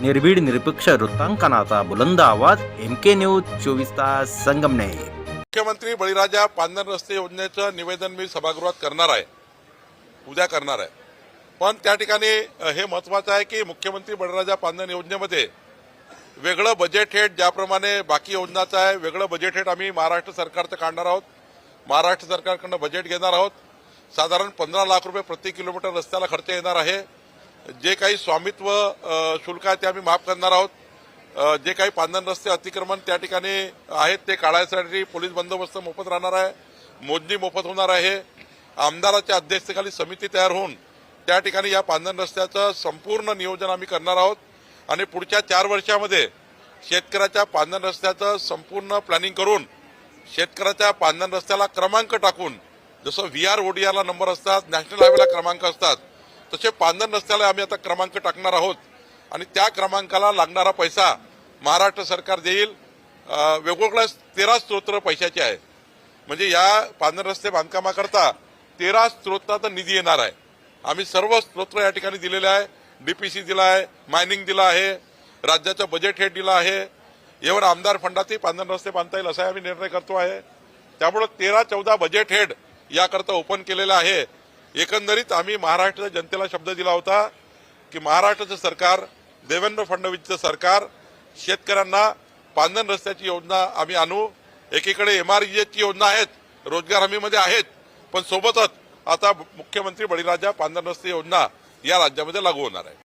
निर्भीड निरपेक्ष वृत्तांकनाचा बुलंद आवाज MK न्यूज 24 तास संगमनेर। मुख्यमंत्री बळीराजा पांधन रस्ते योजनेचं निवेदन मी सभागृहात करणार आहे, उद्या करणार आहे। पण त्या ठिकाणी हे महत्त्वाचं आहे की मुख्यमंत्री बळीराजा पांधन योजनेमध्ये वेगळं बजेट हेड ज्याप्रमाणे बाकी योजनाचं आहे वेगळं बजेट हेड आम्ही महाराष्ट्र सरकारचं काढणार आहोत। महाराष्ट्र सरकारकडून बजेट घेणार आहोत। साधारण 15 लाख रुपये प्रति किलोमीटर रस्त्याला खर्च येणार आहे। जे काही स्वामित्व शुल्क आहे ते आम्ही माफ करणार आहोत। जे काही पांधन रस्ते अतिक्रमण त्या ठिकाणी आहेत ते काढायसाठी पोलीस बंदोबस्त मोफत राहणार आहे, मोजणी मोफत होणार आहे। आमदाराच्या अध्यक्षतेखाली समिती तयार होऊन त्या ठिकाणी या पांधन रस्त्याचं संपूर्ण नियोजन आम्ही करणार आहोत आणि पुढच्या 4 वर्षामध्ये शेतकऱ्याच्या पांधन रस्त्याचं संपूर्ण प्लॅनिंग करून शेतकऱ्याच्या पांधन रस्त्याला क्रमांक टाकून जसं VR ODRला नंबर असतात, नॅशनल हायवेला क्रमांक असतात, तसे पांधन रस्त्याला आम्ही आता क्रमांक टाकणार आहोत आणि त्या क्रमांकाला लागणारा पैसा महाराष्ट्र सरकार देईल। वेगवेगळ्या 13 स्रोत पैशाचे आहे, म्हणजे या पांधन रस्ते बांधकामाकरता 13 स्रोताचा निधी येणार आहे। आम्ही सर्व स्रोत या ठिकाणी दिलेले आहे। DPC दिला आहे, मायनिंग दिला आहे, राज्याचं बजेट हेड दिला आहे, यावर आमदार फंडातही पांधन रस्ते बांधता येईल असा आम्ही निर्णय करतो आहे। त्यामुळे 13-14 बजेट हेड याकरता ओपन केलेलं आहे। एकंदरीत आम्ही महाराष्ट्राच्या जनतेला शब्द दिला होता की महाराष्ट्राचं सरकार, देवेंद्र फडणवीसचं सरकार शेतकऱ्यांना पांधन रस्त्याची योजना आम्ही आणू। एकीकडे MRGH ची योजना आहेत, रोजगार हमीमध्ये आहेत, पण सोबतच आता मुख्यमंत्री बळीराजा पांधन रस्ते योजना या राज्यामध्ये लागू होणार आहे।